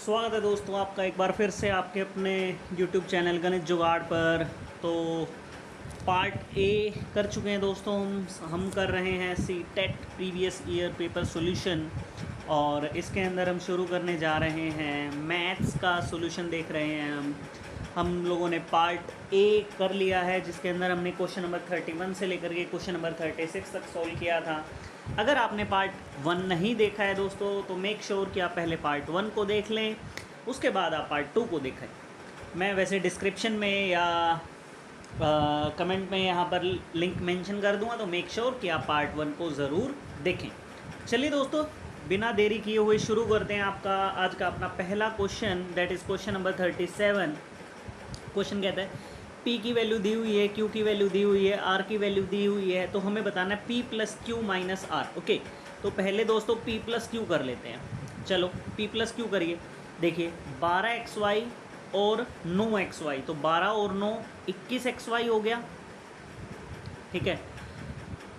स्वागत है दोस्तों आपका एक बार फिर से आपके अपने YouTube चैनल गणित जुगाड़ पर। तो पार्ट ए कर चुके हैं दोस्तों। हम कर रहे हैं C TET previous year paper solution, और इसके अंदर हम शुरू करने जा रहे हैं मैथ्स का सॉल्यूशन देख रहे हैं। हम लोगों ने पार्ट ए कर लिया है, जिसके अंदर हमने क्वेश्चन नंबर 31 से लेकर के क्वेश्चन नंबर 36 तक सॉल्व किया था। अगर आपने पार्ट 1 नहीं देखा है दोस्तों, तो मेक श्योर कि आप पहले पार्ट 1 को देख लें, उसके बाद आप पार्ट 2 को देखें। मैं वैसे डिस्क्रिप्शन में या कमेंट में यहाँ पर लिंक मेंशन कर दूँगा, तो मेक श्योर कि आप पार्ट 1 को ज़रूर देखें। चलिए दोस्तों, बिना देरी किए हुए शुरू करते हैं आपका आज का अपना पहला question, that is question number 37। Question कहता है P की वैल्यू दी हुई है, Q की वैल्यू दी हुई है, R की वैल्यू दी हुई है, तो हमें बताना है P plus Q minus R। Okay, तो पहले दोस्तों P प्लस क्यू कर लेते हैं। चलो P प्लस क्यू करिए। देखिए 12xy और 9xy, तो 12 और 9 21xy हो गया। ठीक है,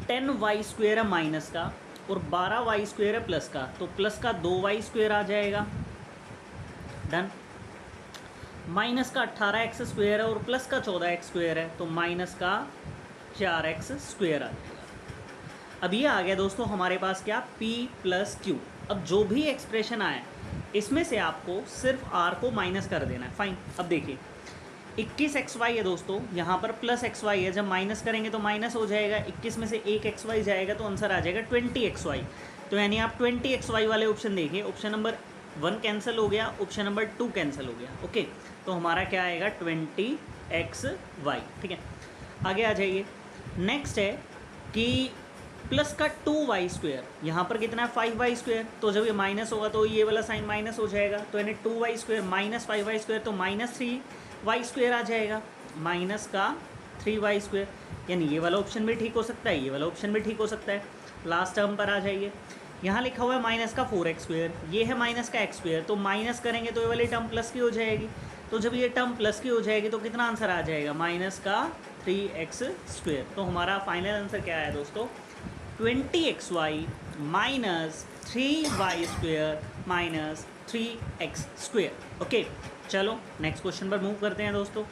10y² है माइनस का और 12y² है प्लस का, तो प्लस का 2y² आ जाएगा। डन। माइनस का 18x² है और प्लस का 14x² है, तो माइनस का 4x² आ जाएगा। अब ये आ गया दोस्तों हमारे पास क्या, P प्लस क्यू। अब जो भी एक्सप्रेशन आए इसमें से आपको सिर्फ R को माइनस कर देना है। फाइन। अब देखिए 21xy है दोस्तों, यहाँ पर प्लस xy है, जब माइनस करेंगे तो माइनस हो जाएगा। 21 में से एक xy जाएगा तो आंसर आ जाएगा 20xy। तो यानी आप 20xy वाले ऑप्शन देखिए, ऑप्शन नंबर 1 कैंसिल हो गया, ऑप्शन नंबर 2 कैंसिल हो गया। ओके, तो हमारा क्या आएगा 20xy। ठीक है, आगे आ जाइए। नेक्स्ट है कि प्लस का 2y², यहाँ पर कितना है 5y², तो जब ये माइनस होगा तो ये वाला साइन माइनस हो जाएगा, तो यानी 2y² माइनस 5y², तो माइनस 3y² आ जाएगा, माइनस का 3y²। यानी ये वाला ऑप्शन भी ठीक हो सकता है, ये वाला ऑप्शन भी ठीक हो सकता है। लास्ट टर्म पर आ जाइए, यहाँ लिखा हुआ है माइनस का 4x², ये है माइनस का x², तो माइनस करेंगे तो ये वाली टर्म प्लस की हो जाएगी। तो जब ये टर्म प्लस की हो जाएगी तो कितना आंसर आ जाएगा, माइनस का 3x²। तो हमारा फाइनल आंसर क्या है दोस्तों, 20xy minus 3y² minus 3x²। Okay, चलो नेक्स्ट क्वेश्चन पर मूव करते हैं दोस्तों।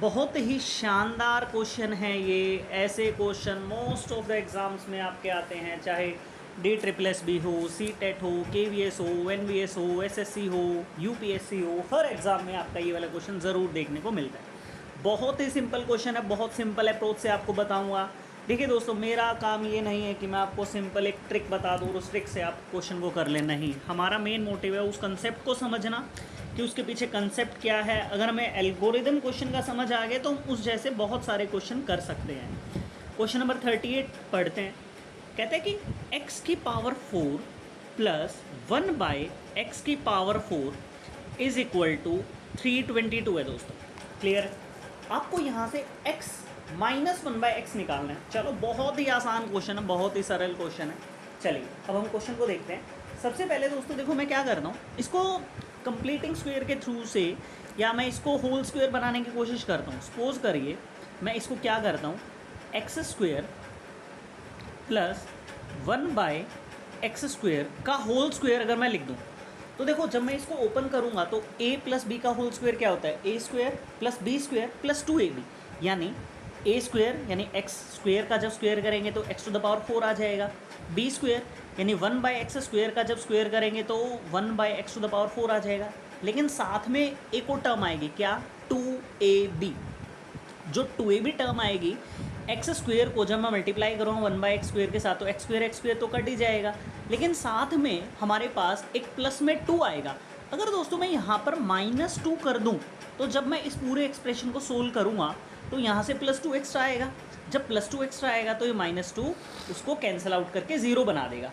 बहुत ही शानदार क्वेश्चन है ये। ऐसे question most of the exams में आपके आते हैं, चाहे DSSS हो, CTET हो, KVS हो, NVS हो, SSC हो, UPSC हो, हर एग्ज़ाम में आपका ये वाला क्वेश्चन ज़रूर देखने को मिलता है। बहुत ही सिंपल क्वेश्चन है, बहुत सिंपल अप्रोच से आपको बताऊंगा। देखिए दोस्तों, मेरा काम ये नहीं है कि मैं आपको सिंपल एक ट्रिक बता दूँ और उस ट्रिक से आप क्वेश्चन को कर लें। नहीं, हमारा मेन मोटिव है उस कंसेप्ट को समझना कि उसके पीछे कंसेप्ट क्या है। अगर हमें एल्गोरिदम क्वेश्चन का समझ आ गया तो हम उस जैसे बहुत सारे क्वेश्चन कर सकते हैं। क्वेश्चन नंबर 38 पढ़ते हैं। कहते हैं कि x की पावर 4 प्लस 1/x की पावर 4 इज इक्वल टू 322 है दोस्तों। क्लियर है? आपको यहाँ से x माइनस 1/x निकालना है। चलो, बहुत ही आसान क्वेश्चन है, बहुत ही सरल क्वेश्चन है। चलिए अब हम क्वेश्चन को देखते हैं। सबसे पहले दोस्तों देखो, मैं क्या करता हूँ, इसको कंप्लीटिंग स्क्वायर के थ्रू से या मैं इसको होल स्क्वायर बनाने की कोशिश करता हूँ। सपोज करिए मैं इसको क्या करता हूँ, x² प्लस 1/x² का होल स्क्वायर अगर मैं लिख दूँ, तो देखो जब मैं इसको ओपन करूँगा तो a प्लस बी का होल स्क्वायर क्या होता है, a² plus b² plus 2ab, यानी a² यानी x² का जब स्क्वायर करेंगे तो x⁴ आ जाएगा। b² यानी 1/x² का जब स्क्वायर करेंगे तो 1/x⁴ आ जाएगा। लेकिन साथ में एक और टर्म आएगी, क्या, 2ab। जो 2ab टर्म आएगी, x² को जब मैं मल्टीप्लाई करूँगा 1/x² के साथ तो x² तो कट ही जाएगा, लेकिन साथ में हमारे पास एक प्लस में 2 आएगा। अगर दोस्तों मैं यहाँ पर -2 कर दूँ तो जब मैं इस पूरे एक्सप्रेशन को सोल्व करूँगा तो यहाँ से +2 एक्स्ट्रा आएगा। जब +2 एक्स्ट्रा आएगा तो ये -2 उसको कैंसिल आउट करके 0 बना देगा।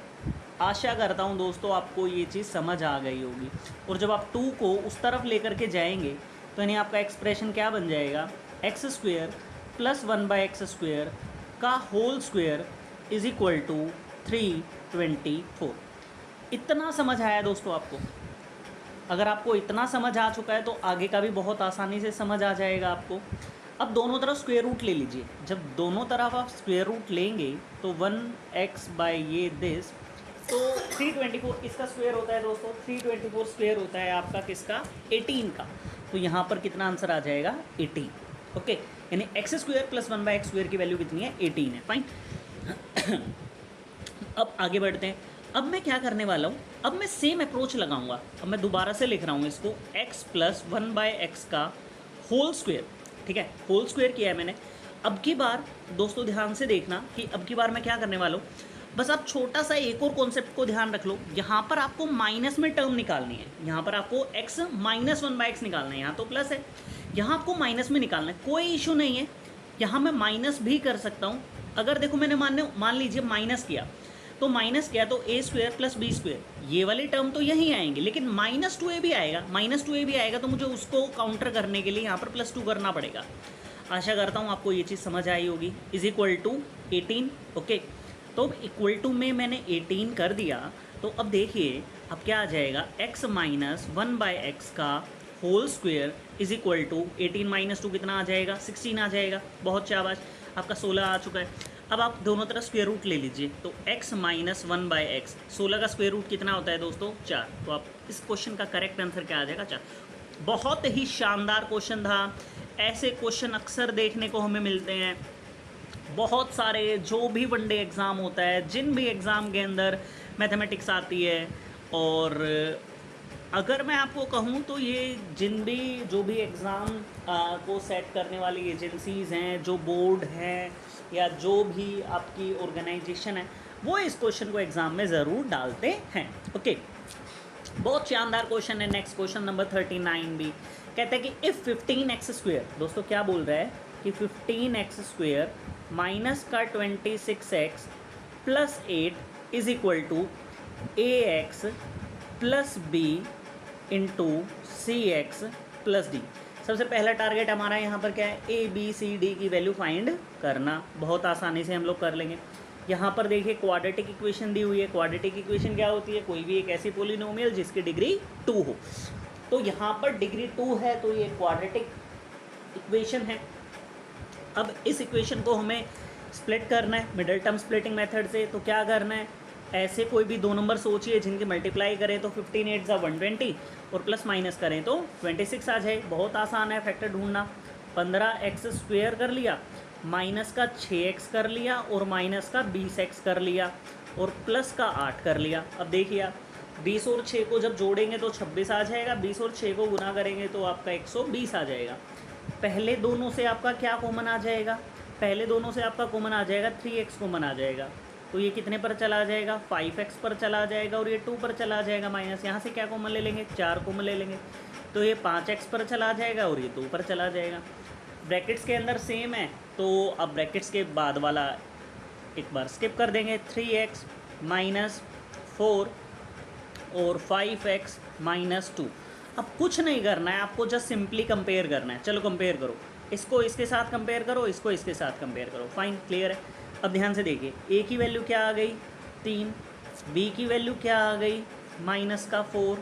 आशा करता हूँ दोस्तों आपको ये चीज़ समझ आ गई होगी। और जब आप 2 को उस तरफ लेकर के जाएंगे तो यानी आपका एक्सप्रेशन क्या बन जाएगा, x² प्लस 1/x² का whole square is equal to 324। इतना समझ आया दोस्तों आपको? अगर आपको इतना समझ आ चुका है तो आगे का भी बहुत आसानी से समझ आ जाएगा आपको। अब दोनों तरफ स्क्वायर रूट ले लीजिए। जब दोनों तरफ आप स्क्वायर रूट लेंगे तो 1x बाई ये दिस तो 324 इसका स्क्वायर होता है दोस्तों, 324 स्क्वायर होता है आपका किसका, 18 का। तो यहाँ पर कितना आंसर आ जाएगा, 18। ओके, यानी x square plus 1/x square की वैल्यू कितनी है, 18 है। फाइन। अब आगे बढ़ते हैं। अब मैं क्या करने वाला हूँ, अब मैं सेम अप्रोच लगाऊंगा। अब मैं दोबारा से लिख रहा हूँ इसको, x प्लस 1/x का होल स्क्वायर। ठीक है, होल स्क्वायर किया है मैंने। अब की बार दोस्तों ध्यान से देखना कि अब की बार मैं क्या करने वाला हूँ, बस आप छोटा सा एक और कॉन्सेप्ट को ध्यान रख लो। यहाँ पर आपको माइनस में टर्म निकालनी है, यहाँ पर आपको x माइनस 1/x निकालना है, यहाँ तो प्लस है, यहाँ आपको माइनस में निकालना है। कोई इशू नहीं है, यहाँ मैं माइनस भी कर सकता हूँ। अगर देखो मैंने मान लीजिए माइनस किया, तो माइनस किया तो a square plus b square, ये वाली टर्म तो यहीं आएंगे, लेकिन -2a भी आएगा, -2a भी आएगा, तो मुझे उसको काउंटर करने के लिए यहाँ पर +2 करना पड़ेगा। आशा करता हूँ आपको ये चीज़ समझ आई होगी। Is equal to 18। ओके, तो इक्वल टू में मैंने 18 कर दिया। तो अब देखिए अब क्या आ जाएगा, x माइनस 1/x का whole square is equal to 18 minus 2 कितना आ जाएगा, 16 आ जाएगा। बहुत शाबाश, आपका 16 आ चुका है। अब आप दोनों तरफ स्क्वायर रूट ले लीजिए, तो x माइनस 1/x, 16 का स्क्वायर रूट कितना होता है दोस्तों, 4। तो आप इस क्वेश्चन का करेक्ट आंसर क्या आ जाएगा, 4। बहुत ही शानदार क्वेश्चन था। ऐसे क्वेश्चन अक्सर देखने को हमें मिलते हैं बहुत सारे, जो भी वनडे एग्ज़ाम होता है, जिन भी एग्ज़ाम के अंदर मैथमेटिक्स आती है। और अगर मैं आपको कहूँ तो ये जो भी एग्ज़ाम को सेट करने वाली एजेंसीज़ हैं, जो बोर्ड हैं या जो भी आपकी ऑर्गेनाइजेशन है, वो इस क्वेश्चन को एग्ज़ाम में ज़रूर डालते हैं। ओके, बहुत शानदार क्वेश्चन है। नेक्स्ट क्वेश्चन नंबर 39 भी कहता है कि इफ़ 15x स्क्वायर, दोस्तों क्या बोल रहा है कि 15x स्क्वायर माइनस का 26x plus 8 is equal to ax plus b into cx plus d। सबसे पहला टारगेट हमारा यहाँ पर क्या है, a b c d की वैल्यू फाइंड करना। बहुत आसानी से हम लोग कर लेंगे। यहाँ पर देखिए क्वाड्रेटिक इक्वेशन दी हुई है। क्वाड्रेटिक इक्वेशन क्या होती है, कोई भी एक ऐसी पोलिनोमियल जिसकी डिग्री 2 हो। तो यहाँ पर डिग्री 2 है, तो ये क्वाड्रेटिक इक्वेशन है। अब इस इक्वेशन को हमें स्प्लिट करना है मिडिल टर्म स्प्लिटिंग मेथड से। तो क्या करना है, ऐसे कोई भी दो नंबर सोचिए जिनके मल्टीप्लाई करें तो 15 8 ज़ा 120 और प्लस माइनस करें तो 26 आ जाए। बहुत आसान है फैक्टर ढूंढना। 15x स्क्वायर कर लिया, माइनस का 6x कर लिया और माइनस का 20x कर लिया और प्लस का 8 कर लिया। अब देखिए आप 20 और 6 को जब जोड़ेंगे तो 26 आ जाएगा, 20 और 6 को गुना करेंगे तो आपका 120 आ जाएगा। पहले दोनों से आपका क्या कॉमन आ जाएगा, पहले दोनों से आपका कॉमन आ जाएगा 3x कॉमन आ जाएगा। तो ये कितने पर चला जाएगा, 5x पर चला जाएगा और ये 2 पर चला जाएगा। माइनस यहाँ से क्या कॉमन ले लेंगे, 4 कॉमन ले लेंगे, तो ये 5x पर चला जाएगा और ये 2 पर चला जाएगा। ब्रैकेट्स के अंदर सेम है, तो अब ब्रैकेट्स के बाद वाला एक बार स्किप कर देंगे। 3x माइनस 4 और 5x माइनस 2। अब कुछ नहीं करना है, आपको जस्ट सिंपली कंपेयर करना है। चलो कंपेयर करो, इसको इसके साथ कंपेयर करो, इसको इसके साथ कंपेयर करो। फाइन, क्लियर है। अब ध्यान से देखिए, a की वैल्यू क्या आ गई 3, b की वैल्यू क्या आ गई माइनस का 4,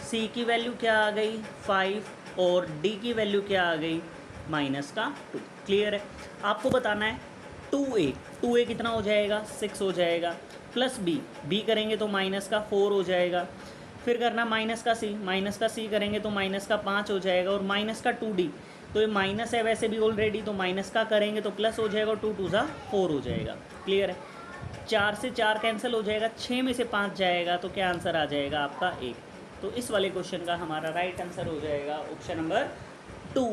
c की वैल्यू क्या आ गई 5 और d की वैल्यू क्या आ गई माइनस का 2। क्लियर है। आपको बताना है 2a कितना हो जाएगा 6 हो जाएगा, प्लस b करेंगे तो माइनस का 4 हो जाएगा। फिर करना माइनस का c करेंगे तो माइनस का 5 हो जाएगा और माइनस का 2d, तो ये माइनस है वैसे भी ऑलरेडी, तो माइनस का करेंगे तो प्लस हो जाएगा और 2 2 ज़ा 4 हो जाएगा। क्लियर है। 4 से 4 कैंसिल हो जाएगा, 6 में से 5 जाएगा, तो क्या आंसर आ जाएगा आपका 1। तो इस वाले क्वेश्चन का हमारा राइट आंसर हो जाएगा ऑप्शन नंबर 2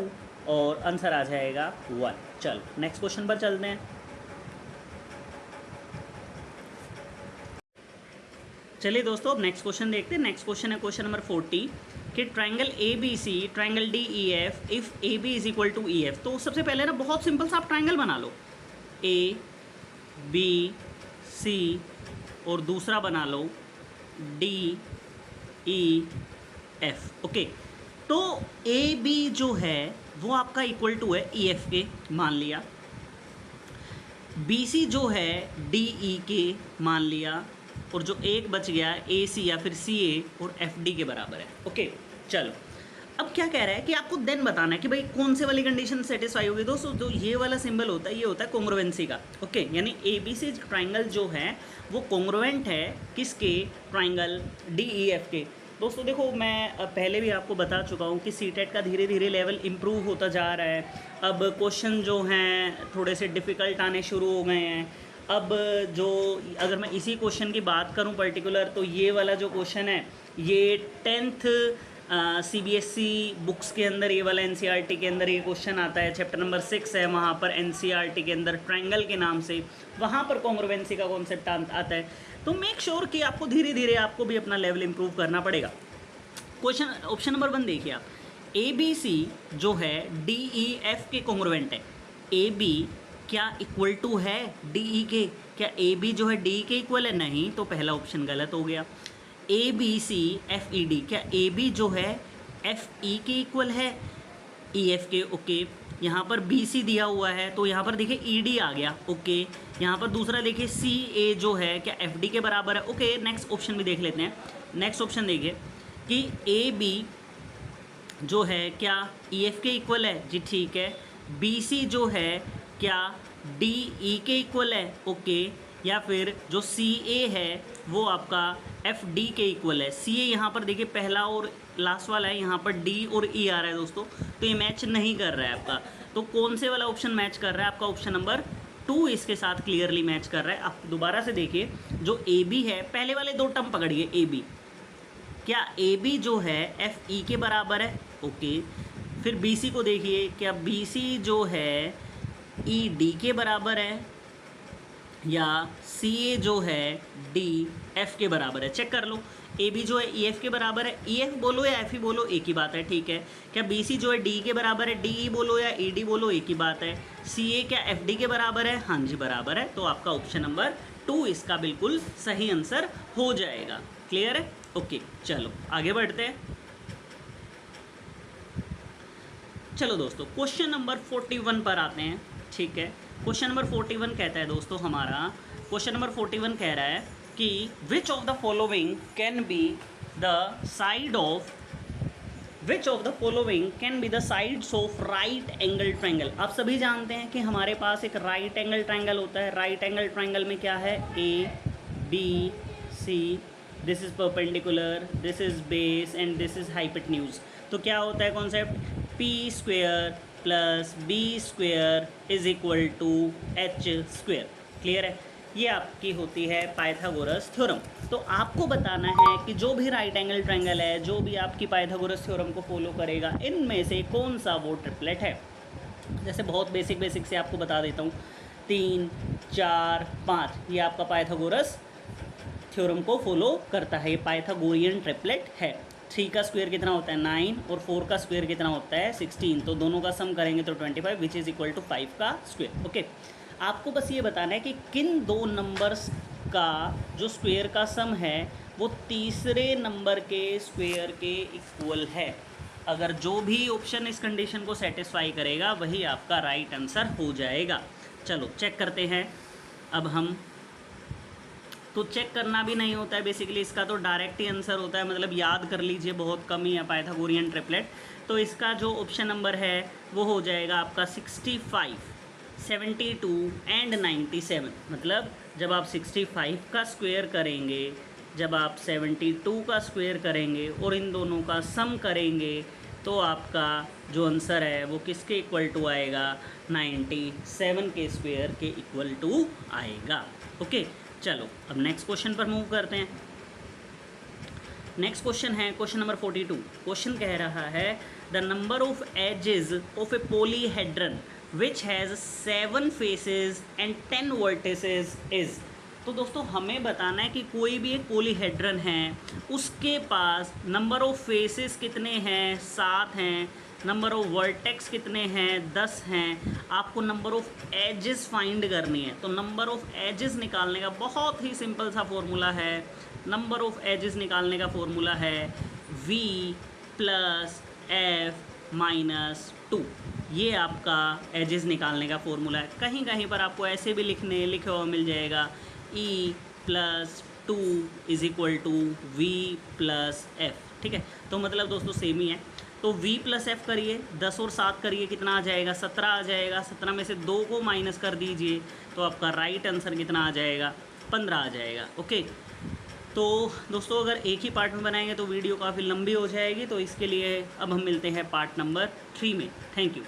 और आंसर आ जाएगा 1। चलो नेक्स्ट क्वेश्चन पर चलते हैं। चलिए दोस्तों अब नेक्स्ट क्वेश्चन देखते हैं। नेक्स्ट क्वेश्चन है क्वेश्चन नंबर 40 कि triangle A B C, triangle D E F, if A B is equal to E F. तो सबसे पहले ना बहुत सिंपल सा आप ट्राइंगल बना लो, ए बी सी और दूसरा बना लो डी ई एफ। ओके, तो ए बी जो है वो आपका इक्वल टू है ई एफ के, मान लिया। बी सी जो है डी ई के मान लिया, और जो एक बच गया ए सी या फिर सी ए और एफ डी के बराबर है। ओके, चलो अब क्या कह रहा है कि आपको देन बताना है कि भाई कौन से वाली कंडीशन सेटिस्फाई होगी दोस्तों। जो ये वाला सिंबल होता है ये होता है कॉन्ग्रुएंसी का, ओके, यानी ABC ट्राइंगल जो है वो कॉन्ग्रुएंट है किसके, ट्राइंगल DEF के। दोस्तों देखो मैं पहले भी आपको बता चुका हूँ कि सीटेट का धीरे धीरे लेवल इम्प्रूव होता जा रहा है। अब क्वेश्चन जो हैं थोड़े से डिफ़िकल्ट आने शुरू हो गए हैं। अब जो अगर मैं इसी क्वेश्चन की बात करूं पर्टिकुलर, तो ये वाला जो क्वेश्चन है ये 10th CBSE बुक्स के अंदर, ये वाला NCERT के अंदर ये क्वेश्चन आता है। चैप्टर नंबर 6 है, वहाँ पर NCERT के अंदर ट्रायंगल के नाम से वहाँ पर कॉन्ग्रुएंसी का कॉन्सेप्ट आता है। तो मेक श्योर कि आपको धीरे धीरे आपको भी अपना लेवल इंप्रूव करना पड़ेगा। क्वेश्चन ऑप्शन नंबर 1 देखिए आप, ABC जो है DEF के कॉन्ग्रुएंट है। AB क्या इक्वल टू है DE के? क्या AB जो है DE के इक्वल है? नहीं, तो पहला ऑप्शन गलत हो गया। ABC FED, क्या AB जो है FE के इक्वल है EF के? ओके, यहाँ पर BC दिया हुआ है तो यहाँ पर देखिए ED आ गया, ओके। यहाँ पर दूसरा देखिए CA जो है क्या FD के बराबर है? ओके, नेक्स्ट ऑप्शन भी देख लेते हैं। नेक्स्ट ऑप्शन देखिए कि AB जो है क्या EF के इक्वल है? जी ठीक है। BC जो है क्या DE के इक्वल है? ओके। या फिर जो CA है वो आपका FD के इक्वल है। CA यहाँ पर देखिए पहला और लास्ट वाला है, यहाँ पर D और E आ रहा है दोस्तों, तो ये मैच नहीं कर रहा है आपका। तो कौन से वाला ऑप्शन मैच कर रहा है? आपका ऑप्शन नंबर 2 इसके साथ क्लियरली मैच कर रहा है। आप दोबारा से देखिए, जो AB है, पहले वाले 2 टर्म पकड़िए। AB, क्या AB जो है FE के बराबर है? ओके। फिर BC को देखिए, क्या BC जो है ED के बराबर है या CA जो है DF के बराबर है? चेक कर लो। AB जो है EF के बराबर है, EF बोलो या FE बोलो एक ही बात है, ठीक है। क्या BC जो है DE के बराबर है, DE बोलो या ED बोलो एक ही बात है। CA क्या FD के बराबर है? हाँ जी बराबर है। तो आपका ऑप्शन नंबर 2 इसका बिल्कुल सही आंसर हो जाएगा। क्लियर है? ओके, चलो आगे बढ़ते हैं। चलो दोस्तों क्वेश्चन नंबर 41 पर आते हैं, ठीक है। क्वेश्चन नंबर 41 कहता है दोस्तों, हमारा क्वेश्चन नंबर 41 कह रहा है कि which of the following can be the side of sides of right angle triangle. आप सभी जानते हैं कि हमारे पास एक राइट एंगल ट्रायंगल होता है। राइट एंगल ट्रायंगल में क्या है? ABC, this is perpendicular, this is base and this is hypotenuse. तो क्या होता है concept? P² plus B² is equal to H²। Clear है? ये आपकी होती है पाइथागोरस थ्योरम। तो आपको बताना है कि जो भी राइट एंगल ट्रायंगल है, जो भी आपकी पाइथागोरस थ्योरम को फॉलो करेगा, इनमें से कौन सा वो ट्रिपलेट है। जैसे बहुत बेसिक से आपको बता देता हूँ, 3, 4, 5 ये आपका पाइथागोरस थ्योरम को फॉलो करता है। ये पाइथागोरियन ट्रिपलेट है। 3 का स्क्वायर कितना होता है? 9, और 4 का स्क्वायर कितना होता है? 16। तो दोनों का सम करेंगे तो 25 विच इज़ इक्वल टू 5 का स्क्वायर। ओके, आपको बस ये बताना है कि किन 2 नंबर्स का जो स्क्वायर का सम है वो तीसरे नंबर के स्क्वायर के इक्वल है। अगर जो भी ऑप्शन इस कंडीशन को सेटिस्फाई करेगा वही आपका राइट आंसर हो जाएगा। चलो चेक करते हैं अब हम। तो चेक करना भी नहीं होता है बेसिकली, इसका तो डायरेक्ट ही आंसर होता है, मतलब याद कर लीजिए, बहुत कम ही है पाइथागोरियन ट्रिपलेट। तो इसका जो ऑप्शन नंबर है वो हो जाएगा आपका 65, 72 एंड 97। मतलब जब आप 65 का स्क्वायर करेंगे, जब आप 72 का स्क्वायर करेंगे और इन दोनों का सम करेंगे तो आपका जो आंसर है वो किसके इक्वल टू आएगा? 97 के स्क्वायर के इक्वल टू आएगा। ओके, चलो अब नेक्स्ट क्वेश्चन पर मूव करते हैं। नेक्स्ट क्वेश्चन है क्वेश्चन नंबर 42। क्वेश्चन कह रहा है the number of edges of a polyhedron which has 7 faces and 10 vertices is. तो दोस्तों हमें बताना है कि कोई भी एक पॉलीहेड्रन है, उसके पास नंबर ऑफ फेसेस कितने हैं? 7 हैं। नंबर ऑफ वर्टेक्स कितने हैं? 10 हैं। आपको नंबर ऑफ एजेस फाइंड करनी है। तो नंबर ऑफ एजेस निकालने का बहुत ही सिंपल सा फॉर्मूला है। नंबर ऑफ एजेस निकालने का फॉर्मूला है V + F - 2। ये आपका एजेस निकालने का फॉर्मूला है। कहीं कहीं पर आपको ऐसे भी लिखे हुआ मिल जाएगा, E + 2 = V + F। ठीक है, तो मतलब दोस्तों सेम ही है। तो v प्लस एफ करिए, 10 और 7 करिए, कितना आ जाएगा? 17 आ जाएगा। 17 में से 2 को माइनस कर दीजिए तो आपका राइट आंसर कितना आ जाएगा? 15 आ जाएगा। ओके, तो दोस्तों अगर एक ही पार्ट में बनाएंगे तो वीडियो काफ़ी लंबी हो जाएगी, तो इसके लिए अब हम मिलते हैं पार्ट नंबर 3 में। Thank you.